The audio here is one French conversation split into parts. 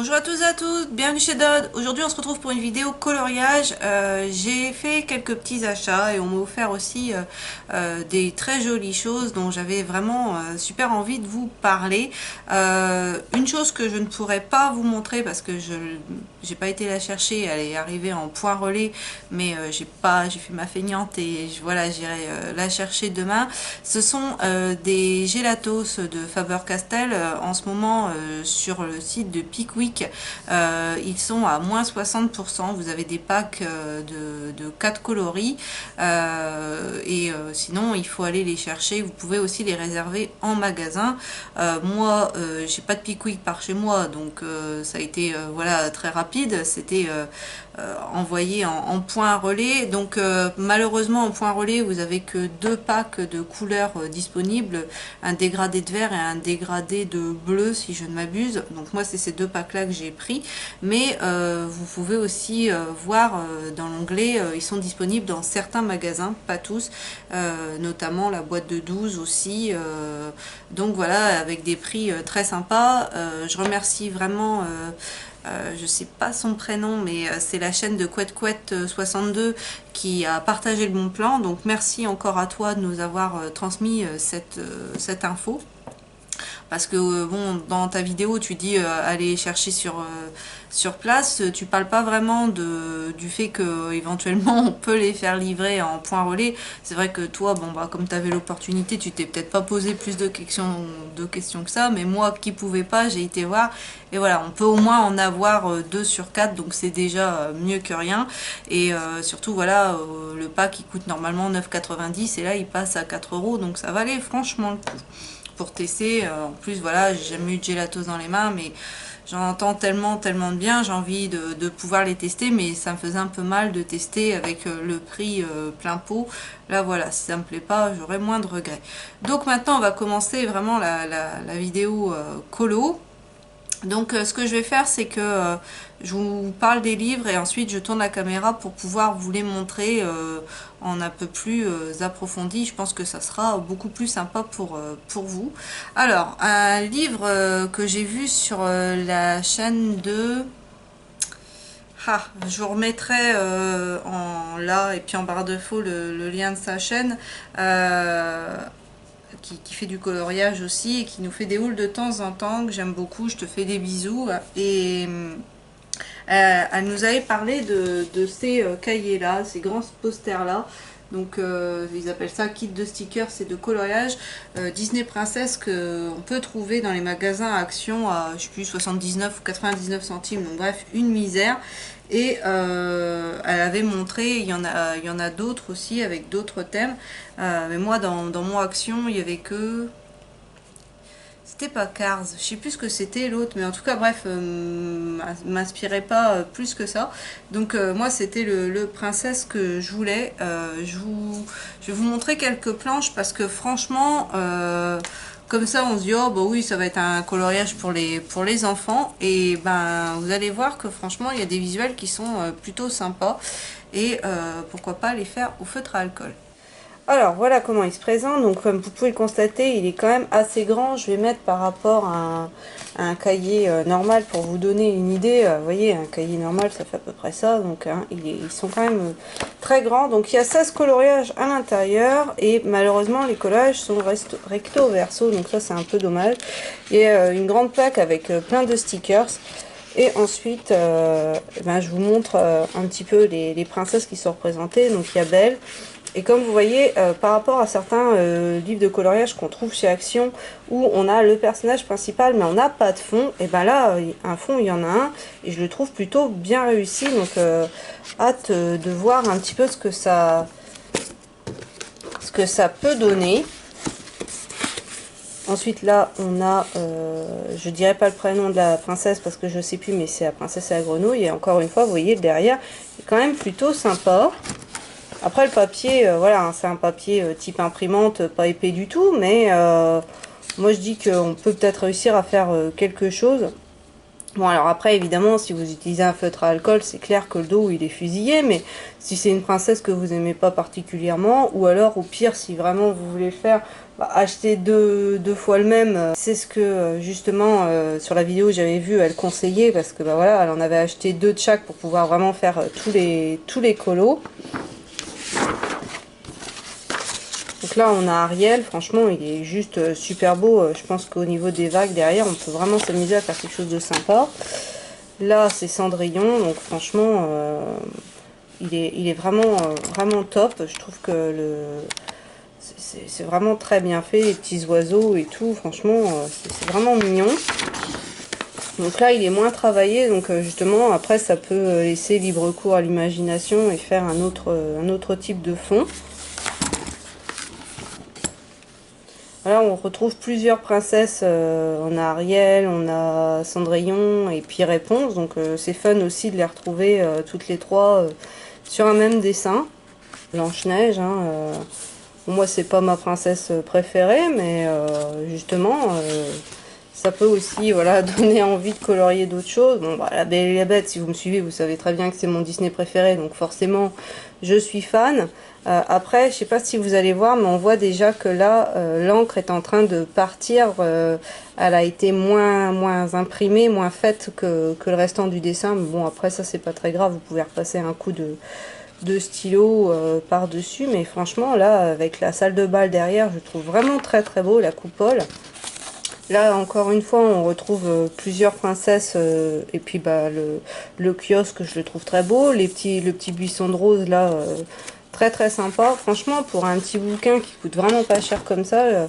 Bonjour à tous et à toutes, bienvenue chez Dodd. Aujourd'hui on se retrouve pour une vidéo coloriage. J'ai fait quelques petits achats et on m'a offert aussi des très jolies choses dont j'avais vraiment super envie de vous parler. Une chose que je ne pourrais pas vous montrer parce que je j'ai pas été la chercher, elle est arrivée en point relais, mais j'ai fait ma feignante et voilà, j'irai la chercher demain. Ce sont des gelatos de Faber-Castell en ce moment sur le site de Pickwick. Ils sont à moins 60%. Vous avez des packs de 4 coloris sinon il faut aller les chercher. Vous pouvez aussi les réserver en magasin. Moi j'ai pas de Pickwick par chez moi, donc ça a été voilà, très rapide. C'était envoyé en point relais, donc malheureusement en point relais vous avez que deux packs de couleurs disponibles, un dégradé de vert et un dégradé de bleu si je ne m'abuse. Donc moi c'est ces deux packs là que j'ai pris, mais vous pouvez aussi voir dans l'onglet, ils sont disponibles dans certains magasins, pas tous, notamment la boîte de 12 aussi, donc voilà, avec des prix très sympas. Je remercie vraiment je sais pas son prénom, mais c'est la chaîne de Couette Couette 62 qui a partagé le bon plan. Donc merci encore à toi de nous avoir transmis cette info. Parce que bon, dans ta vidéo tu dis aller chercher sur place, tu parles pas vraiment du fait que éventuellement on peut les faire livrer en point relais. C'est vrai que toi, bon bah comme tu avais l'opportunité, tu t'es peut-être pas posé plus de questions que ça, mais moi qui pouvais pas, j'ai été voir et voilà, on peut au moins en avoir 2 sur 4, donc c'est déjà mieux que rien. Et surtout voilà, le pack il coûte normalement 9,90 et là il passe à 4 €, donc ça valait franchement le coup pour tester. En plus voilà, j'ai jamais eu de gelatos dans les mains, mais j'en entends tellement de bien, j'ai envie de pouvoir les tester, mais ça me faisait un peu mal de tester avec le prix plein pot. Là voilà, si ça me plaît pas, j'aurai moins de regrets. Donc maintenant on va commencer vraiment la vidéo colo. Donc ce que je vais faire, c'est que je vous parle des livres et ensuite je tourne la caméra pour pouvoir vous les montrer en un peu plus approfondi. Je pense que ça sera beaucoup plus sympa pour vous. Alors, un livre que j'ai vu sur la chaîne de... Ah, je vous remettrai en là et puis en barre de faux le lien de sa chaîne. Qui fait du coloriage aussi et qui nous fait des hauls de temps en temps, que j'aime beaucoup. Je te fais des bisous. Et elle nous avait parlé de ces cahiers là, ces grands posters là. Donc ils appellent ça kit de stickers et de coloriage Disney Princess, que on peut trouver dans les magasins à Action à je sais plus 79 ou 99 centimes, donc bref une misère. Et elle avait montré, il y en a d'autres aussi avec d'autres thèmes, mais moi dans mon Action il y avait que... C'était pas Cars, je sais plus ce que c'était l'autre, mais en tout cas bref, m'inspirait pas plus que ça. Donc moi c'était le princesse que je voulais. Je vais vous montrer quelques planches parce que franchement, comme ça on se dit oh bah oui ça va être un coloriage pour les enfants, et ben vous allez voir que franchement il y a des visuels qui sont plutôt sympas, et pourquoi pas les faire au feutre à alcool. Alors voilà comment il se présente. Donc comme vous pouvez le constater, il est quand même assez grand. Je vais mettre par rapport à un cahier normal pour vous donner une idée. Vous voyez, un cahier normal ça fait à peu près ça. Donc hein, ils sont quand même très grands. Donc il y a 16 coloriages à l'intérieur et malheureusement les collages sont recto verso. Donc ça c'est un peu dommage. Il y a une grande plaque avec plein de stickers. Et ensuite, je vous montre un petit peu les princesses qui sont représentées. Donc il y a Belle. Et comme vous voyez, par rapport à certains livres de coloriage qu'on trouve chez Action, où on a le personnage principal mais on n'a pas de fond, et ben là, un fond, il y en a un, et je le trouve plutôt bien réussi. Donc hâte de voir un petit peu ce que ça peut donner. Ensuite là, on a, je dirais pas le prénom de la princesse parce que je sais plus, mais c'est la princesse à la grenouille. Et encore une fois, vous voyez, le derrière est quand même plutôt sympa. Après le papier, voilà, c'est un papier type imprimante, pas épais du tout, mais moi je dis qu'on peut peut-être réussir à faire quelque chose. Bon, alors après, évidemment, si vous utilisez un feutre à alcool, c'est clair que le dos, il est fusillé, mais si c'est une princesse que vous aimez pas particulièrement, ou alors, au pire, si vraiment vous voulez faire, bah, acheter deux fois le même. C'est ce que, justement, sur la vidéo, j'avais vu, elle conseillait, parce que, bah voilà, elle en avait acheté 2 de chaque pour pouvoir vraiment faire tous les colos. Donc là, on a Ariel, franchement, il est juste super beau. Je pense qu'au niveau des vagues derrière, on peut vraiment s'amuser à faire quelque chose de sympa. Là, c'est Cendrillon, donc franchement, il est vraiment, vraiment top. Je trouve que c'est vraiment très bien fait, les petits oiseaux et tout. Franchement, c'est vraiment mignon. Donc là, il est moins travaillé, donc justement, après, ça peut laisser libre cours à l'imagination et faire un autre type de fond. Là, on retrouve plusieurs princesses. On a Ariel, on a Cendrillon et puis Réponse. Donc c'est fun aussi de les retrouver toutes les trois sur un même dessin. Blanche-Neige, hein, moi c'est pas ma princesse préférée, mais justement ça peut aussi voilà, donner envie de colorier d'autres choses. Bon, bah, La Belle et la Bête, si vous me suivez, vous savez très bien que c'est mon Disney préféré, donc forcément je suis fan. Après, je sais pas si vous allez voir, mais on voit déjà que là, l'encre est en train de partir. Elle a été moins imprimée, moins faite que le restant du dessin. Mais bon, après ça, c'est pas très grave. Vous pouvez repasser un coup de stylo par-dessus. Mais franchement, là, avec la salle de bal derrière, je trouve vraiment très très beau, la coupole. Là, encore une fois, on retrouve plusieurs princesses et puis bah, le kiosque, je le trouve très beau. Le petit buisson de rose, là, très très sympa. Franchement, pour un petit bouquin qui coûte vraiment pas cher comme ça,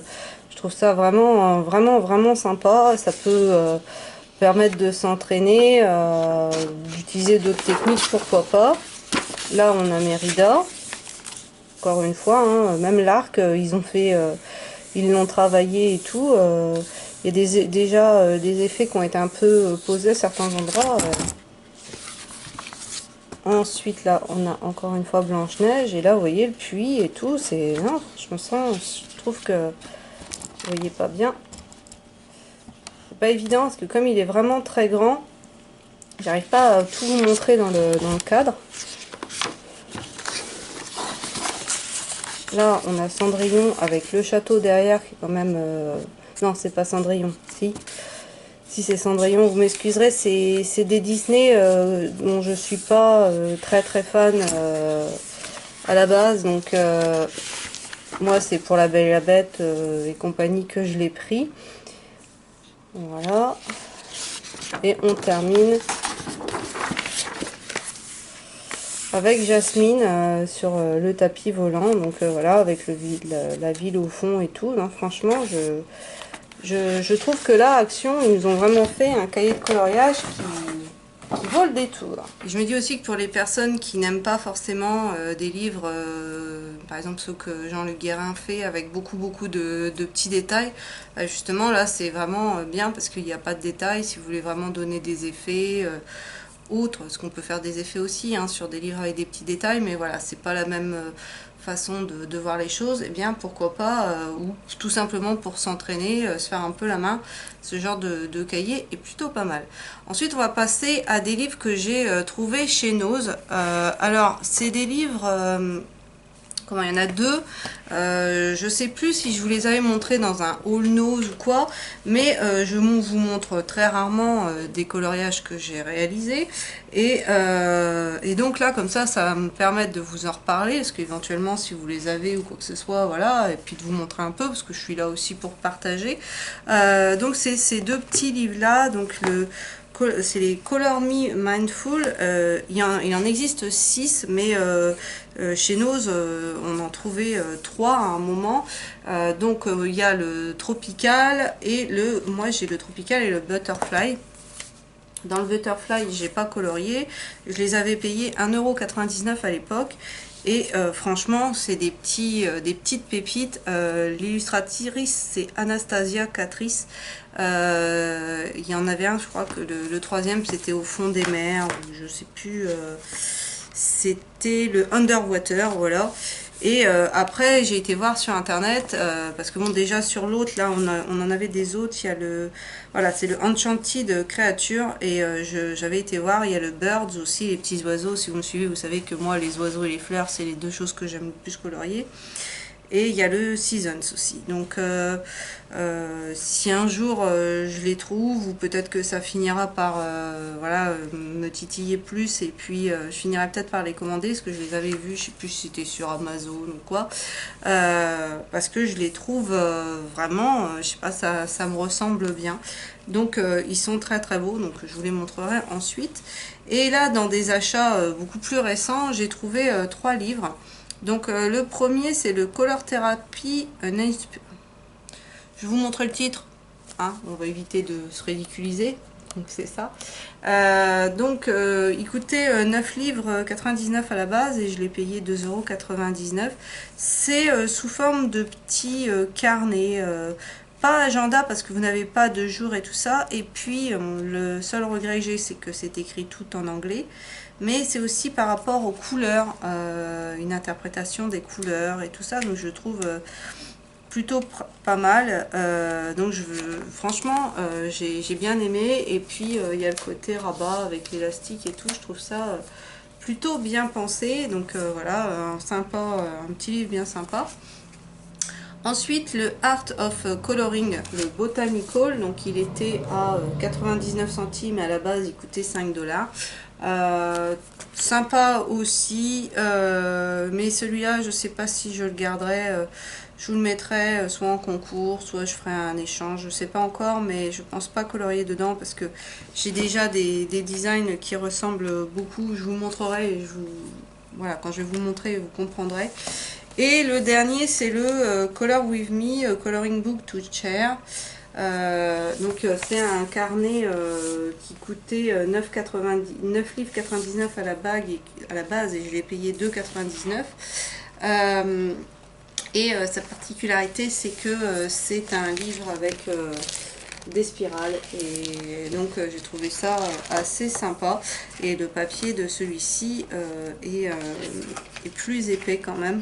je trouve ça vraiment sympa. Ça peut permettre de s'entraîner, d'utiliser d'autres techniques, pourquoi pas. Là, on a Mérida. Encore une fois, hein, même l'arc, ils l'ont travaillé et tout. Il y a déjà des effets qui ont été un peu posés à certains endroits. Ensuite, là, on a encore une fois Blanche-Neige. Et là, vous voyez le puits et tout. Non, je trouve que vous voyez pas bien. C'est pas évident parce que comme il est vraiment très grand, j'arrive pas à tout vous montrer dans le cadre. Là, on a Cendrillon avec le château derrière qui est quand même... Non, c'est pas Cendrillon. Si c'est Cendrillon, vous m'excuserez. C'est des Disney dont je suis pas très très fan à la base. Donc, moi, c'est pour La Belle et la Bête et compagnie que je l'ai pris. Voilà. Et on termine avec Jasmine sur le tapis volant. Donc voilà, avec la ville au fond et tout. Non, franchement, je trouve que là, Action, ils nous ont vraiment fait un cahier de coloriage qui vaut le détour. Je me dis aussi que pour les personnes qui n'aiment pas forcément des livres, par exemple ceux que Jean-Luc Guérin fait avec beaucoup de petits détails, justement là c'est vraiment bien parce qu'il n'y a pas de détails. Si vous voulez vraiment donner des effets autres, parce qu'on peut faire des effets aussi hein, sur des livres avec des petits détails, mais voilà, c'est pas la même façon de voir les choses, et eh bien pourquoi pas, ou tout simplement pour s'entraîner, se faire un peu la main, ce genre de cahier est plutôt pas mal. Ensuite on va passer à des livres que j'ai trouvés chez Nose. Alors c'est des livres... Comment, il y en a deux, je sais plus si je vous les avais montrés dans un haul nose ou quoi, mais je vous montre très rarement des coloriages que j'ai réalisés, et donc là comme ça va me permettre de vous en reparler, parce qu'éventuellement si vous les avez ou quoi que ce soit, voilà, et puis de vous montrer un peu, parce que je suis là aussi pour partager. Donc c'est ces deux petits livres là, donc c'est les Color Me Mindful. Il en existe 6, mais chez Nose, on en trouvait 3 à un moment. Donc il y a le Tropical et moi j'ai le Tropical et le Butterfly. Dans le Butterfly, j'ai pas colorié. Je les avais payés 1,99 € à l'époque. Et franchement, c'est des petites pépites. L'illustratrice, c'est Anastasia Catrice. Il y en avait un, je crois que le troisième, c'était Au fond des mers. Je sais plus. C'était le Underwater, voilà. Et après, j'ai été voir sur internet, parce que bon, déjà sur l'autre, là, on en avait des autres. Il y a le, voilà, c'est le Enchanted Creature, et j'avais été voir. Il y a le Birds aussi, les petits oiseaux. Si vous me suivez, vous savez que moi, les oiseaux et les fleurs, c'est les deux choses que j'aime le plus colorier. Et il y a le Seasons aussi. Donc, si un jour je les trouve, ou peut-être que ça finira par voilà, me titiller plus, et puis je finirai peut-être par les commander, parce que je les avais vus, je sais plus si c'était sur Amazon ou quoi, parce que je les trouve vraiment, je sais pas, ça me ressemble bien. Donc, ils sont très très beaux, donc je vous les montrerai ensuite. Et là, dans des achats beaucoup plus récents, j'ai trouvé 3 livres. Donc le premier, c'est le Color Therapy. Je vous montre le titre, hein, on va éviter de se ridiculiser. Donc c'est ça. Il coûtait 9 livres 99 à la base, et je l'ai payé 2,99 €. C'est sous forme de petits carnets. Pas agenda, parce que vous n'avez pas de jour et tout ça. Et puis le seul regret que j'ai, c'est que c'est écrit tout en anglais. Mais c'est aussi par rapport aux couleurs, une interprétation des couleurs et tout ça. Donc je trouve plutôt pas mal. Franchement, j'ai bien aimé. Et puis il y a le côté rabat avec l'élastique et tout. Je trouve ça plutôt bien pensé. Donc voilà, un petit livre bien sympa. Ensuite, le Art of Coloring, le Botanical, donc il était à 99 centimes, à la base il coûtait 5 $. Sympa aussi, mais celui-là, je sais pas si je le garderai, je vous le mettrai soit en concours, soit je ferai un échange, je sais pas encore, mais je pense pas colorier dedans, parce que j'ai déjà des designs qui ressemblent beaucoup. Je vous montrerai, et voilà, quand je vais vous montrer, vous comprendrez. Et le dernier, c'est le Color With Me, Coloring Book to Share. C'est un carnet qui coûtait 9 livres 99 à la base, et je l'ai payé 2,99 €. Sa particularité, c'est que c'est un livre avec des spirales, et donc j'ai trouvé ça assez sympa. Et le papier de celui-ci est plus épais quand même.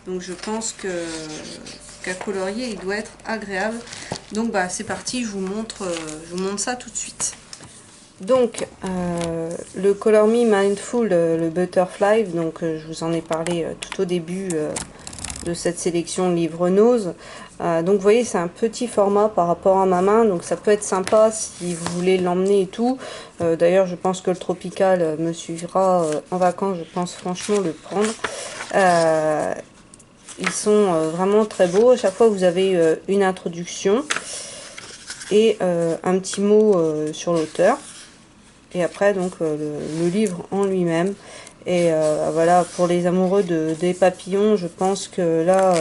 Donc je pense qu'à colorier, il doit être agréable. Donc bah c'est parti, je vous montre ça tout de suite. Donc, le Color Me Mindful, le Butterfly, donc je vous en ai parlé tout au début de cette sélection de livres Nose. Donc vous voyez, c'est un petit format par rapport à ma main, donc ça peut être sympa si vous voulez l'emmener et tout. D'ailleurs, je pense que le Tropical me suivra en vacances, je pense franchement le prendre. Ils sont vraiment très beaux. À chaque fois, vous avez une introduction et un petit mot sur l'auteur. Et après, donc, le livre en lui-même. Et voilà, pour les amoureux des papillons, je pense que là,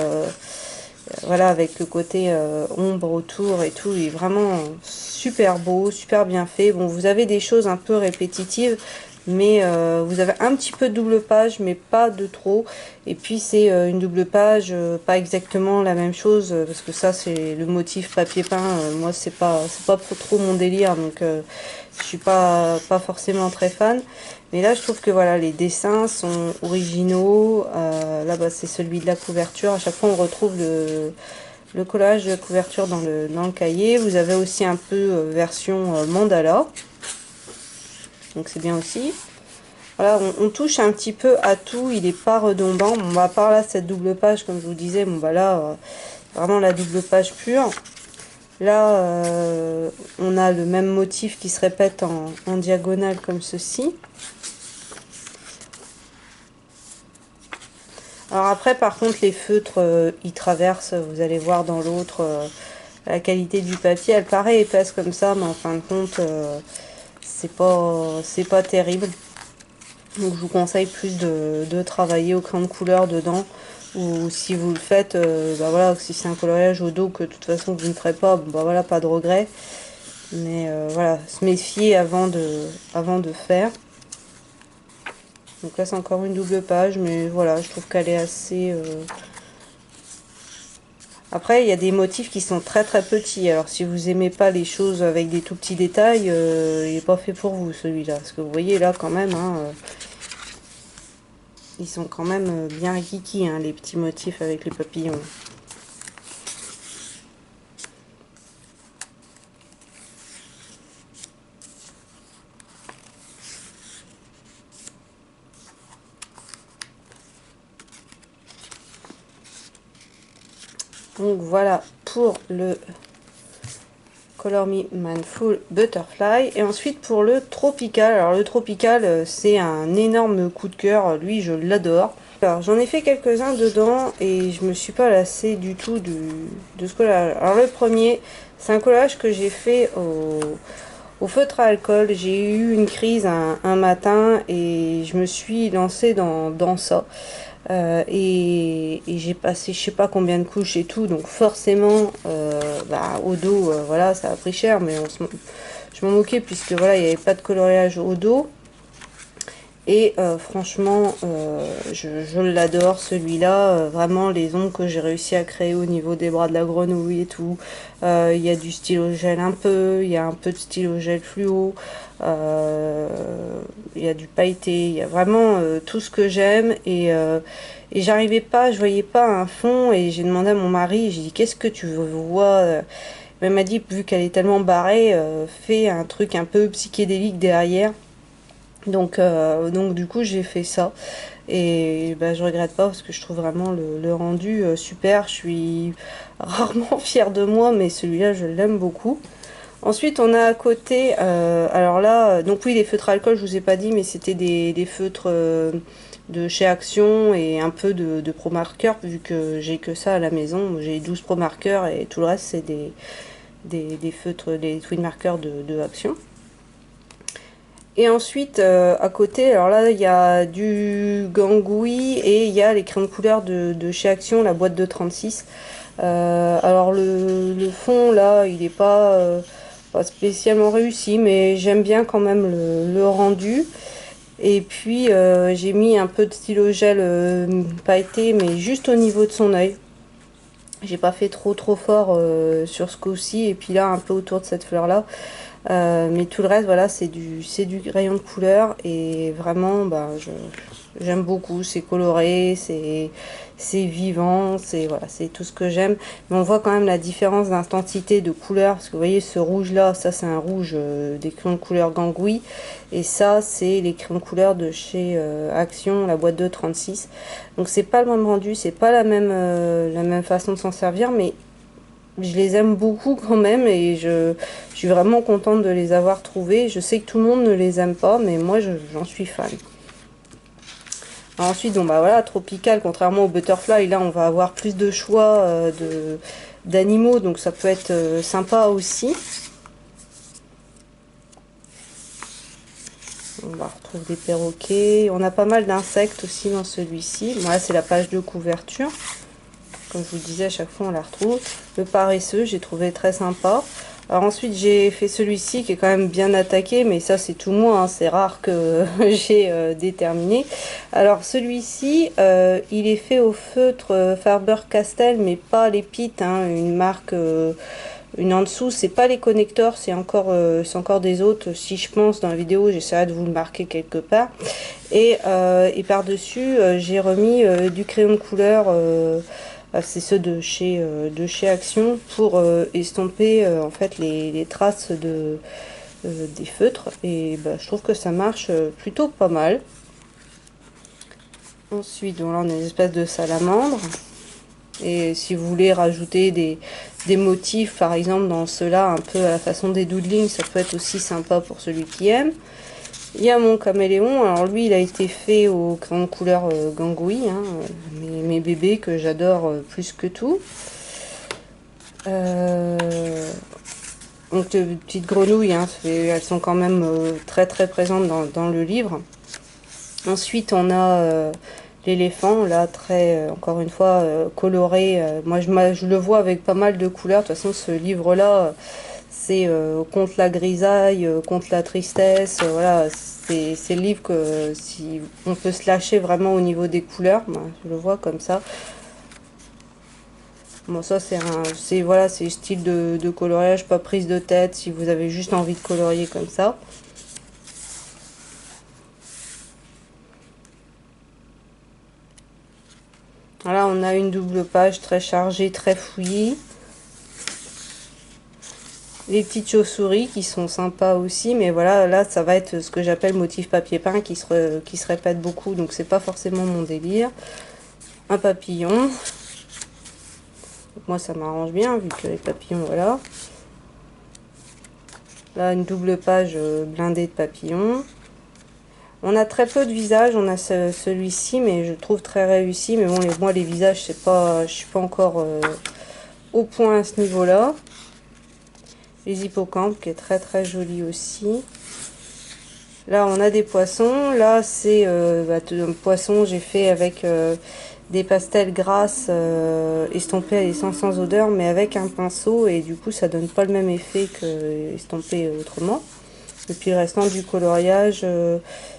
voilà, avec le côté ombre autour et tout, il est vraiment super beau, super bien fait. Bon, vous avez des choses un peu répétitives, mais vous avez un petit peu de double page, mais pas de trop. Et puis c'est une double page, pas exactement la même chose, parce que ça c'est le motif papier peint. Moi c'est pas trop mon délire, donc je suis pas forcément très fan. Mais là je trouve que voilà, les dessins sont originaux. Là bas c'est celui de la couverture. À chaque fois on retrouve le collage de couverture dans le cahier. Vous avez aussi un peu version mandala. Donc c'est bien aussi. Voilà, on touche un petit peu à tout, il n'est pas redondant. Bon, à part là, cette double page, comme je vous disais, bon bah là, vraiment la double page pure. Là, on a le même motif qui se répète en diagonale comme ceci. Alors après, par contre, les feutres, ils traversent, vous allez voir dans l'autre, la qualité du papier, elle paraît épaisse comme ça, mais en fin de compte, c'est pas terrible. Donc je vous conseille plus de travailler au crayon de couleur dedans, ou si vous le faites, bah voilà, si c'est un coloriage au dos que de toute façon vous ne ferez pas, bon, bah voilà, pas de regret. Mais voilà, se méfier avant de faire. Donc là c'est encore une double page, mais voilà, je trouve qu'elle est assez... Après, il y a des motifs qui sont très très petits. Alors si vous aimez pas les choses avec des tout petits détails, il n'est pas fait pour vous celui-là. Parce que vous voyez là quand même, hein, Ils sont quand même bien kiki, hein, les petits motifs avec les papillons. Donc voilà pour le Color Me Mindful Butterfly. Et ensuite pour le Tropical. Alors le Tropical, c'est un énorme coup de cœur. Lui, je l'adore. Alors j'en ai fait quelques-uns dedans et je me suis pas lassée du tout de ce collage. Alors le premier, c'est un collage que j'ai fait au feutre à alcool. J'ai eu une crise un matin et je me suis lancée dans ça. Et j'ai passé je sais pas combien de couches et tout, donc forcément au dos, voilà, ça a pris cher, mais je m'en moquais puisque voilà, il n'y avait pas de coloriage au dos. Et franchement, je l'adore celui-là. Vraiment, les ongles que j'ai réussi à créer au niveau des bras de la grenouille et tout. Il y a du stylo gel un peu, il y a un peu de stylo gel fluo. Il y a du pailleté, il y a vraiment tout ce que j'aime. Et j'arrivais pas, je voyais pas un fond. Et j'ai demandé à mon mari, j'ai dit, qu'est-ce que tu vois? Elle m'a dit, vu qu'elle est tellement barrée, fais un truc un peu psychédélique derrière. Donc du coup j'ai fait ça et bah, je regrette pas parce que je trouve vraiment le rendu super. Je suis rarement fière de moi, mais celui-là je l'aime beaucoup. Ensuite on a à côté, alors là, donc oui, les feutres à alcool je vous ai pas dit, mais c'était des feutres de chez Action et un peu de Pro Marker, vu que j'ai que ça à la maison. J'ai 12 Pro Marker et tout le reste c'est des feutres, des Twin Markers de Action. Et ensuite, à côté, alors là, il y a du Gangui et il y a les crayons de couleur de chez Action, la boîte de 36. Alors le fond, là, il n'est pas spécialement réussi, mais j'aime bien quand même le rendu. Et puis, j'ai mis un peu de stylo gel pailleté, mais juste au niveau de son œil. J'ai pas fait trop fort sur ce coup-ci, et puis là, un peu autour de cette fleur-là. Mais tout le reste, voilà, c'est du rayon de couleur et vraiment, bah, j'aime beaucoup. C'est coloré, c'est vivant, c'est voilà, c'est tout ce que j'aime. Mais on voit quand même la différence d'intensité de couleur, parce que vous voyez ce rouge là, ça c'est un rouge des crayons de couleur Gangui, et ça c'est les crayons de couleur de chez Action, la boîte de 36. Donc c'est pas le même rendu, c'est pas la même façon de s'en servir, mais je les aime beaucoup quand même et je suis vraiment contente de les avoir trouvés. Je sais que tout le monde ne les aime pas, mais moi j'en suis fan. Alors ensuite, bon bah voilà, Tropical, contrairement au Butterfly, là on va avoir plus de choix d'animaux, donc ça peut être sympa aussi. On va retrouver des perroquets. On a pas mal d'insectes aussi dans celui-ci. Voilà, c'est la page de couverture. Comme je vous disais, à chaque fois on la retrouve. Le paresseux, j'ai trouvé très sympa. Alors ensuite j'ai fait celui-ci qui est quand même bien attaqué, mais ça c'est tout moi, hein, c'est rare que j'ai déterminé. Alors celui-ci, il est fait au feutre Faber-Castell, mais pas les Pitt, hein, une marque, une en dessous, c'est pas les connecteurs, c'est encore des autres. Si je pense dans la vidéo, j'essaierai de vous le marquer quelque part. Et par-dessus, j'ai remis du crayon de couleur. C'est ceux de chez Action pour estomper en fait les traces des feutres, et bah, je trouve que ça marche plutôt pas mal. Ensuite, donc là on a une espèce de salamandre, et si vous voulez rajouter des motifs par exemple dans ceux-là un peu à la façon des doodlings, ça peut être aussi sympa pour celui qui aime. Il y a mon caméléon, alors lui il a été fait au crayon de couleur Gangui, hein, mes bébés que j'adore plus que tout. Donc de petites grenouilles, hein, elles sont quand même très présentes dans le livre. Ensuite on a l'éléphant, là très encore une fois coloré. Moi je le vois avec pas mal de couleurs. De toute façon ce livre là c'est contre la grisaille, contre la tristesse, voilà, c'est le livre que si on peut se lâcher vraiment au niveau des couleurs, ben, je le vois comme ça. Bon, ça voilà, c'est le style de coloriage, pas prise de tête, si vous avez juste envie de colorier comme ça. Voilà, on a une double page très chargée, très fouillie. Les petites chauves-souris qui sont sympas aussi, mais voilà, là ça va être ce que j'appelle motif papier peint qui se répète beaucoup, donc c'est pas forcément mon délire. Un papillon. Donc moi ça m'arrange bien vu que les papillons, voilà. Là une double page blindée de papillons. On a très peu de visages, on a celui-ci, mais je trouve très réussi. Mais bon, moi les visages, c'est pas, je suis pas encore au point à ce niveau-là. Les hippocampes qui est très très joli aussi. Là on a des poissons. Là c'est un poisson, j'ai fait avec des pastels grasses estompés à l'essence sans odeur, mais avec un pinceau, et du coup ça donne pas le même effet que estompé autrement. Et puis le restant du coloriage,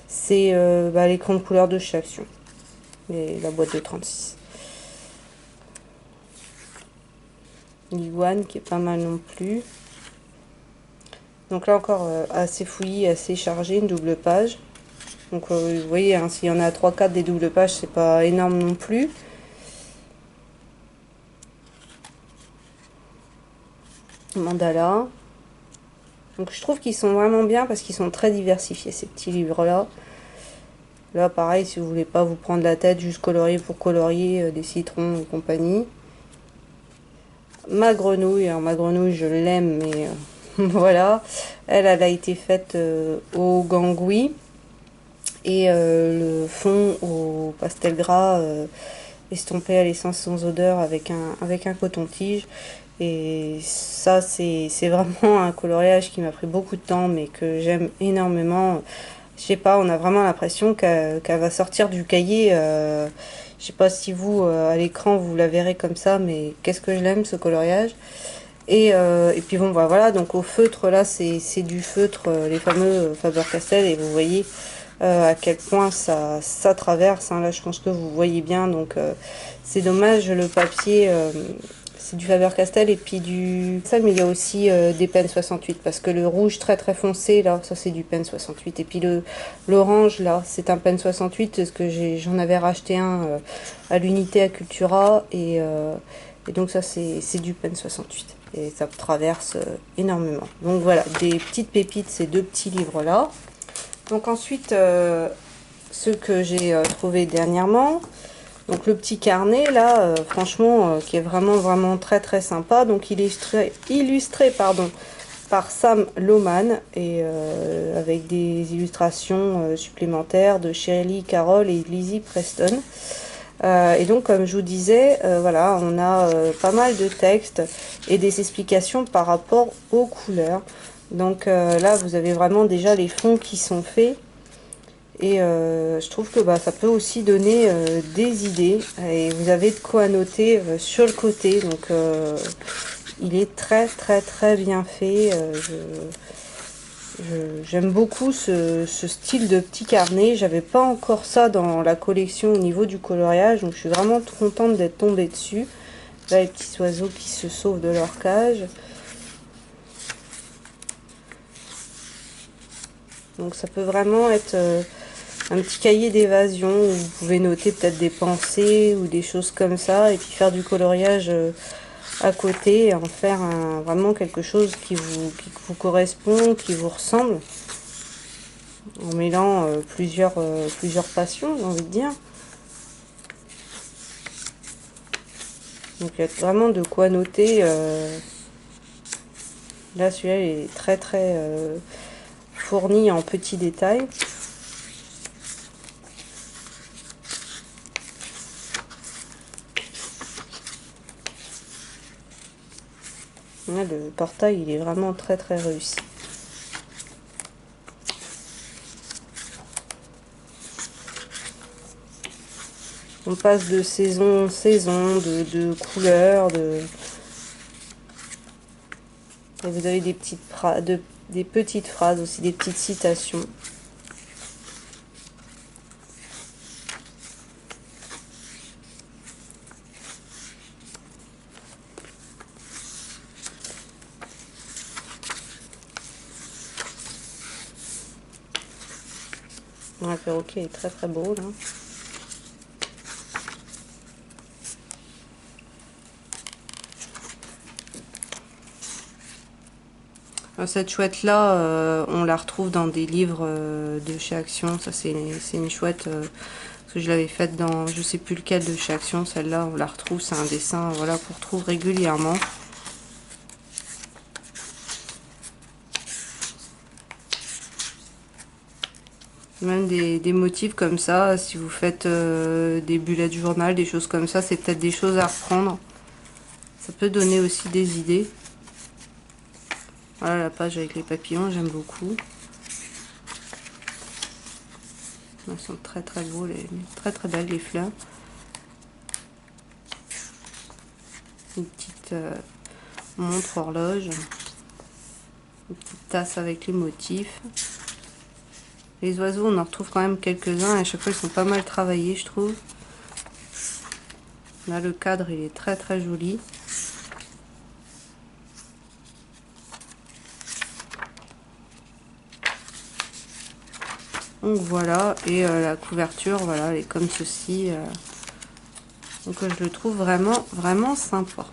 c'est l'écran de couleur de chez Action. Et la boîte de 36. L'iguane qui est pas mal non plus. Donc là encore assez fouillis, assez chargé, une double page. Donc vous voyez, hein, s'il y en a 3-4 des doubles pages, c'est pas énorme non plus. Mandala. Donc je trouve qu'ils sont vraiment bien parce qu'ils sont très diversifiés, ces petits livres-là. Là pareil, si vous voulez pas vous prendre la tête, juste colorier pour colorier, des citrons et compagnie. Ma grenouille, alors ma grenouille je l'aime, mais voilà. Elle a été faite au gangui. Et le fond au pastel gras estompé à l'essence sans odeur avec un coton-tige. Et ça, c'est vraiment un coloriage qui m'a pris beaucoup de temps, mais que j'aime énormément. Je sais pas, on a vraiment l'impression qu'elle va sortir du cahier. Je sais pas si vous, à l'écran, vous la verrez comme ça, mais qu'est-ce que je l'aime, ce coloriage. Et puis bon, bah, voilà, donc au feutre, là, c'est du feutre, les fameux Faber-Castell, et vous voyez à quel point ça traverse, hein. Là je pense que vous voyez bien, donc c'est dommage, le papier c'est du Faber-Castell et puis du ça, mais il y a aussi des Pen 68 parce que le rouge très très foncé là, ça c'est du Pen 68, et puis l'orange là c'est un Pen 68 parce que j'en avais racheté un à l'unité à Cultura, et donc ça c'est du Pen 68 et ça traverse énormément. Donc voilà, des petites pépites, ces deux petits livres là. Donc ensuite, ce que j'ai trouvé dernièrement, donc le petit carnet là, franchement, qui est vraiment vraiment très très sympa. Donc illustré pardon, par Sam Lohman, et avec des illustrations supplémentaires de Shirley Carroll et Lizzie Preston. Et donc comme je vous disais, voilà, on a pas mal de textes et des explications par rapport aux couleurs. Donc là, vous avez vraiment déjà les fonds qui sont faits. Et je trouve que ça peut aussi donner des idées. Et vous avez de quoi noter sur le côté. Donc il est très très très bien fait. J'aime beaucoup ce style de petit carnet. J'avais pas encore ça dans la collection au niveau du coloriage. Donc je suis vraiment contente d'être tombée dessus. Là, les petits oiseaux qui se sauvent de leur cage. Donc ça peut vraiment être un petit cahier d'évasion où vous pouvez noter peut-être des pensées ou des choses comme ça, et puis faire du coloriage à côté et en faire vraiment quelque chose qui vous correspond, qui vous ressemble, en mêlant plusieurs passions, j'ai envie de dire. Donc il y a vraiment de quoi noter. Là celui-là il est très très fourni en petits détails. Là, le portail il est vraiment très très réussi. On passe de saison en saison, de couleurs, et vous avez des petites phrases aussi, des petites citations. Le perroquet est très très beau là. Cette chouette là, on la retrouve dans des livres de chez Action. Ça c'est une chouette que je l'avais faite dans je sais plus lequel de chez Action. Celle-là on la retrouve, c'est un dessin voilà qu'on retrouve régulièrement. Même des motifs comme ça, si vous faites des bullet journal, des choses comme ça, c'est peut-être des choses à reprendre. Ça peut donner aussi des idées. Voilà la page avec les papillons, j'aime beaucoup. Elles sont très très beaux, très belles les fleurs. Une petite montre horloge. Une petite tasse avec les motifs. Les oiseaux, on en retrouve quand même quelques-uns. À chaque fois, ils sont pas mal travaillés, je trouve. Là, le cadre, il est très très joli. Donc voilà, et la couverture, voilà, elle est comme ceci. Donc je le trouve vraiment sympa.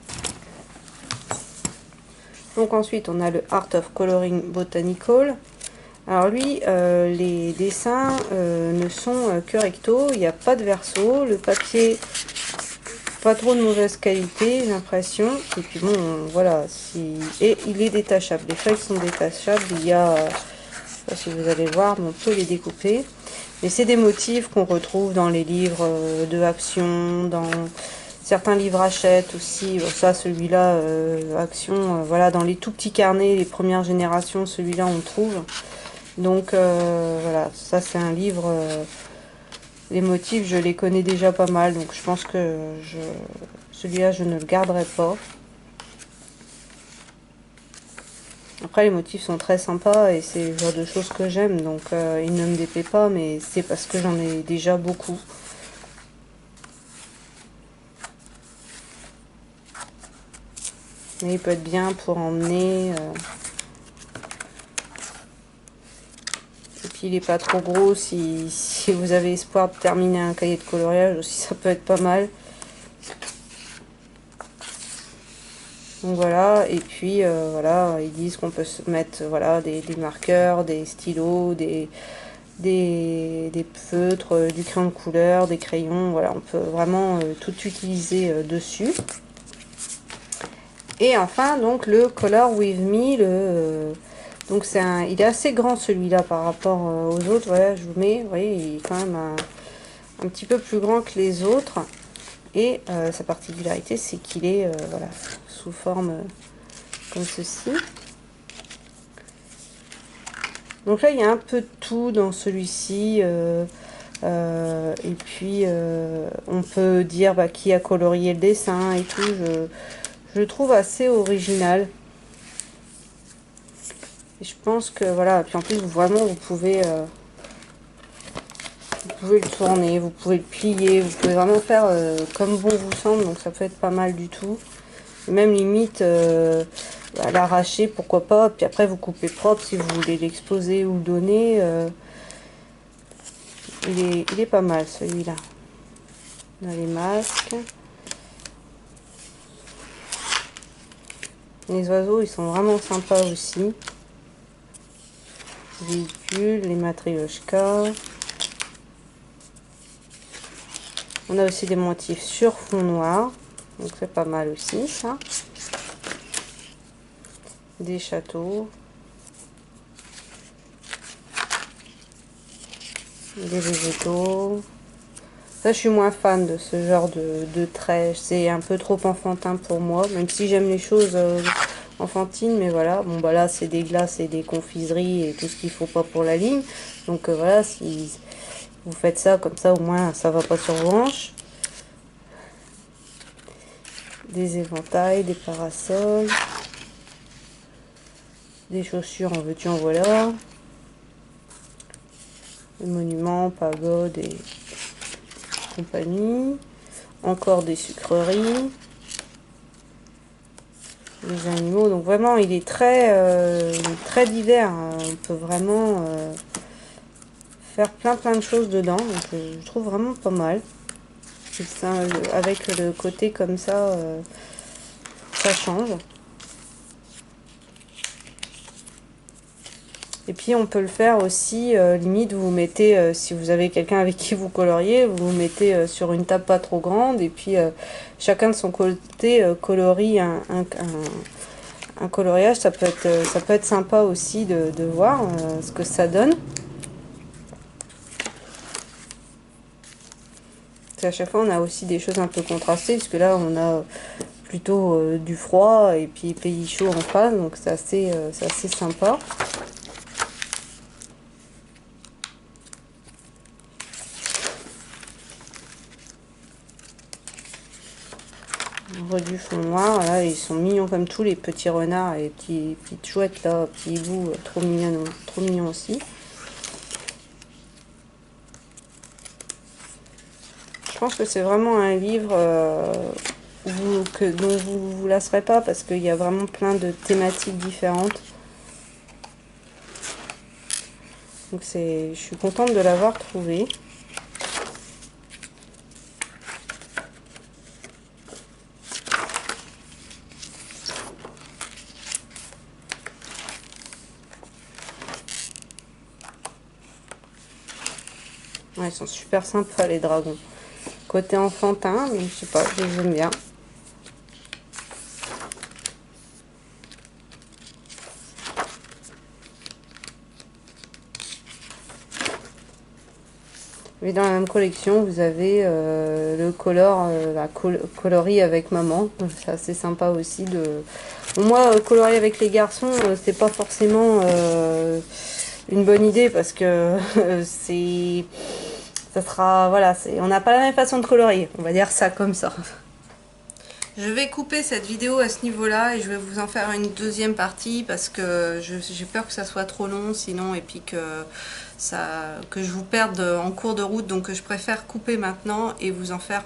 Donc ensuite, on a le Art of Coloring Botanical. Alors lui, les dessins ne sont que recto, il n'y a pas de verso, le papier, pas trop de mauvaise qualité, j'ai l'impression. Et puis bon, voilà, et il est détachable, les feuilles sont détachables, il y a, je sais pas si vous allez voir, mais on peut les découper. Mais c'est des motifs qu'on retrouve dans les livres de Action, dans certains livres Hachette aussi. Bon, ça, celui-là, Action, voilà, dans les tout petits carnets, les premières générations, celui-là on trouve. Donc voilà, ça c'est un livre, les motifs je les connais déjà pas mal, donc je pense que celui-là je ne le garderai pas. Après les motifs sont très sympas et c'est le genre de choses que j'aime, donc il ne me déplaît pas, mais c'est parce que j'en ai déjà beaucoup. Mais il peut être bien pour emmener... il n'est pas trop gros si vous avez espoir de terminer un cahier de coloriage aussi, ça peut être pas mal. Donc voilà, et puis voilà, ils disent qu'on peut se mettre voilà, des marqueurs, des stylos, des feutres, du crayon de couleur, des crayons, voilà, on peut vraiment tout utiliser dessus. Et enfin, donc le Color With Me, donc il est assez grand celui-là par rapport aux autres. Voilà, je vous mets, vous voyez, il est quand même un petit peu plus grand que les autres. Et sa particularité, c'est qu'il est, voilà, sous forme comme ceci. Donc là, il y a un peu de tout dans celui-ci. Et puis, on peut dire qui a colorié le dessin et tout. Je le trouve assez original. Et je pense que voilà, puis en plus vraiment vous pouvez le tourner, vous pouvez le plier, vous pouvez vraiment faire comme bon vous semble, donc ça peut être pas mal du tout. Et même limite l'arracher, pourquoi pas, puis après vous coupez propre si vous voulez l'exposer ou le donner. Il est pas mal celui-là. Dans les masques. Les oiseaux ils sont vraiment sympas aussi. Véhicules, les matryoshkas. On a aussi des motifs sur fond noir, donc c'est pas mal aussi ça. Des châteaux. Des végétaux. Ça, je suis moins fan de ce genre de traits. C'est un peu trop enfantin pour moi, même si j'aime les choses enfantines, mais voilà. Bon, bah là, c'est des glaces et des confiseries et tout ce qu'il faut pas pour la ligne. Donc voilà, si vous faites ça comme ça, au moins, ça va pas sur vos hanches. Des éventails, des parasols. Des chaussures en veux-tu en voilà. Des monuments, pagodes et compagnie. Encore des sucreries. Des animaux. Donc vraiment, il est très divers. On peut vraiment faire plein de choses dedans. Donc je trouve vraiment pas mal. Ça, avec le côté comme ça change. Et puis on peut le faire aussi, limite vous mettez, si vous avez quelqu'un avec qui vous coloriez, vous vous mettez sur une table pas trop grande, et puis chacun de son côté colorie un coloriage. Ça peut être sympa aussi de voir ce que ça donne. À chaque fois on a aussi des choses un peu contrastées, puisque là on a plutôt du froid et puis pays chaud en face, donc c'est assez sympa. Du fond noir, là, ils sont mignons comme tout, les petits renards et les petites chouettes là, petits hiboux, trop mignons aussi. Je pense que c'est vraiment un livre dont vous vous lasserez pas, parce qu'il y a vraiment plein de thématiques différentes. Donc je suis contente de l'avoir trouvé. Ouais, ils sont super sympas les dragons. Côté enfantin, mais je sais pas, je les aime bien. Et dans la même collection, vous avez le coloris avec maman. C'est assez sympa aussi de. Bon, moi, coloris avec les garçons, c'est pas forcément une bonne idée, parce que ça sera, voilà, on n'a pas la même façon de colorier. On va dire ça comme ça. Je vais couper cette vidéo à ce niveau-là et je vais vous en faire une deuxième partie, parce que j'ai peur que ça soit trop long sinon, et puis que je vous perde en cours de route. Donc je préfère couper maintenant et vous en faire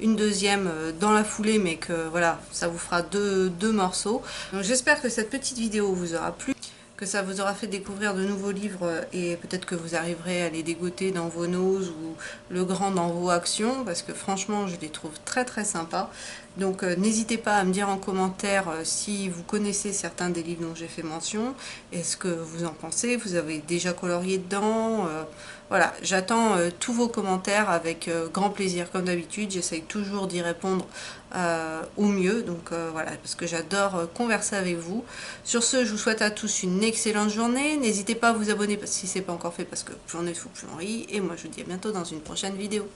une deuxième dans la foulée, mais que voilà, ça vous fera deux morceaux. Donc j'espère que cette petite vidéo vous aura plu, que ça vous aura fait découvrir de nouveaux livres, et peut-être que vous arriverez à les dégoter dans vos noses ou le grand dans vos actions, parce que franchement je les trouve très très sympas. Donc n'hésitez pas à me dire en commentaire si vous connaissez certains des livres dont j'ai fait mention, et ce que vous en pensez. Vous avez déjà colorié dedans, voilà, j'attends tous vos commentaires avec grand plaisir. Comme d'habitude, j'essaye toujours d'y répondre au mieux, donc voilà, parce que j'adore converser avec vous. Sur ce, je vous souhaite à tous une excellente journée. N'hésitez pas à vous abonner si ce n'est pas encore fait, parce que plus on est fou, plus on rit. Et moi je vous dis à bientôt dans une prochaine vidéo.